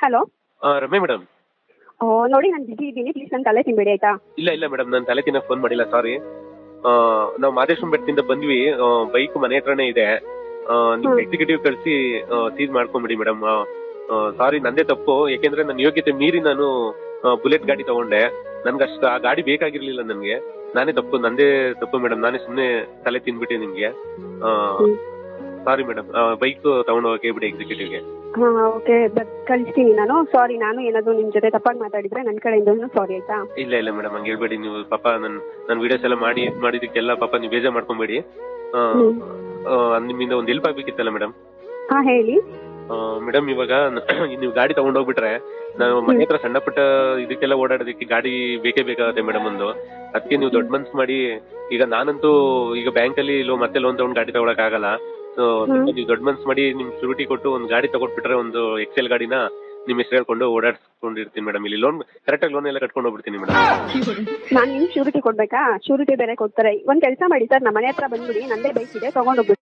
Hello. ರಮ್ಯ madam. ನೋಡಿ ನಾನು ಬಿಸಿ ಇದ್ದೀನಿ, ಪ್ಲೀಸ್ ನನ್ನ ತಲೆ ತಿನ್ಬೇಡಿ ಆಯ್ತಾ. ಇಲ್ಲ ಮೇಡಮ್, ನಾನು ತಲೆ ತಿನ್ನಕ್ ಫೋನ್ ಮಾಡಿಲ್ಲ, ಸಾರಿ. ನಾವು ಮಾದೇಶ್ವರ ಬೆಟ್ಟದಿಂದ ಬಂದ್ವಿ, ಬೈಕ್ ಮನೆ ಹತ್ರನೇ ಇದೆ. ನಿಮ್ ಎಕ್ಸಿಕ್ಯೂಟಿವ್ ಕಳಿಸಿ ಸೀಸ್ ಮಾಡ್ಕೊಂಬಿಡಿ ಮೇಡಮ್. ಸಾರಿ, ನಂದೇ ತಪ್ಪು. ಯಾಕೆಂದ್ರೆ ನನ್ನ ಯೋಗ್ಯತೆ ಮೀರಿ ನಾನು ಬುಲೆಟ್ ಗಾಡಿ ತಗೊಂಡೆ. ನನ್ಗಷ್ಟು ಆ ಗಾಡಿ ಬೇಕಾಗಿರ್ಲಿಲ್ಲ ನನ್ಗೆ. ನಂದೇ ತಪ್ಪು ಮೇಡಮ್. ನಾನೇ ಸುಮ್ನೆ ತಲೆ ತಿನ್ಬಿಟ್ಟೆ ನಿಮ್ಗೆ. ಸಾರಿ ಮೇಡಮ್, ಬೈಕ್ ತಗೊಂಡು ಹೋಗಕ್ಕೆ ಬಿಡಿ ಎಕ್ಸಿಕ್ಯೂಟಿವ್ಗೆ. ಓಕೆ, ಬಟ್ ಕಳಿಸ್ತೀನಿ ನಾನು. ಸಾರಿ, ನಾನು ಏನಾದ್ರು ನಿಮ್ ಜೊತೆ ತಪ್ಪಾಗಿ ಮಾತಾಡಿದ್ರೆ ನನ್ನ ಕಡೆಯಿಂದ ಸಾರಿ ಆಯ್ತಾ. ಇಲ್ಲ ಮೇಡಮ್, ಹಂಗೆ ಹೇಳ್ಬೇಡಿ ನೀವು. ಪಾಪ ನನ್ ವಿಡಿಯೋಸ್ ಎಲ್ಲ ಮಾಡಿದಕ್ಕೆಲ್ಲ ಪಾಪ ನೀವು ಬೇಜಾರ್ ಮಾಡ್ಕೊಂಬೇಡಿ. ನಿಮ್ಮಿಂದ ಒಂದು ಹೆಲ್ಪ್ ಆಗ್ಬೇಕಿತ್ತಲ್ಲ ಮೇಡಮ್. ಹೇಳಿ ಮೇಡಮ್. ಇವಾಗ ನೀವು ಗಾಡಿ ತಗೊಂಡ್ ಹೋಗ್ಬಿಟ್ರೆ ನಾವು ಮನೆ ಹತ್ರ ಸಣ್ಣ ಪುಟ್ಟ ಇದಕ್ಕೆಲ್ಲ ಓಡಾಡೋದಕ್ಕೆ ಗಾಡಿ ಬೇಕೇ ಬೇಕಾಗುತ್ತೆ ಮೇಡಮ್ ಒಂದು. ಅದಕ್ಕೆ ನೀವು ದೊಡ್ಡ ಮನ್ಸು ಮಾಡಿ, ಈಗ ನಾನಂತೂ ಈಗ ಬ್ಯಾಂಕಲ್ಲಿ ಮತ್ತೆ ಲೋನ್ ತಗೊಂಡು ಗಾಡಿ ತಗೊಳಕ್ ಆಗಲ್ಲ. ಸೊ ನೀವು ದೊಡ್ಡ ಮನ್ಸು ಮಾಡಿ ನಿಮ್ ಶೂರಿಟಿ ಕೊಟ್ಟು ಒಂದು ಗಾಡಿ ತಗೊಂಡ್ಬಿಟ್ರೆ, ಒಂದು ಎಕ್ಸೆಲ್ ಗಾಡಿನ ನಿಮ್ ಹೆಸರು ಹೇಳ್ಕೊಂಡು ಓಡಾಡ್ಸ್ಕೊಂಡಿರ್ತೀನಿ ಮೇಡಮ್. ಇಲ್ಲಿ ಕರೆಕ್ಟಾಗಿ ಲೋನ್ ಎಲ್ಲ ಕಟ್ಕೊಂಡು ಹೋಗ್ಬಿಡ್ತೀನಿ ಮೇಡಮ್. ನಾನು ನಿಮ್ ಶೂರಿಟಿ ಕೊಡ್ಬೇಕಾ? ಶೂರಿಟಿ ಬೇರೆ ಕೊಡ್ತಾರೆ. ಒಂದ್ ಕೆಲಸ ಮಾಡಿ ಸರ್, ನಮ್ಮ ಮನೆ ಹತ್ರ ಬಂದ್ಬಿಡಿ, ನಂದೇ ಬೈಕ್ ಇದೆ, ತಗೊಂಡೋಗ್ಬಿಡಿ.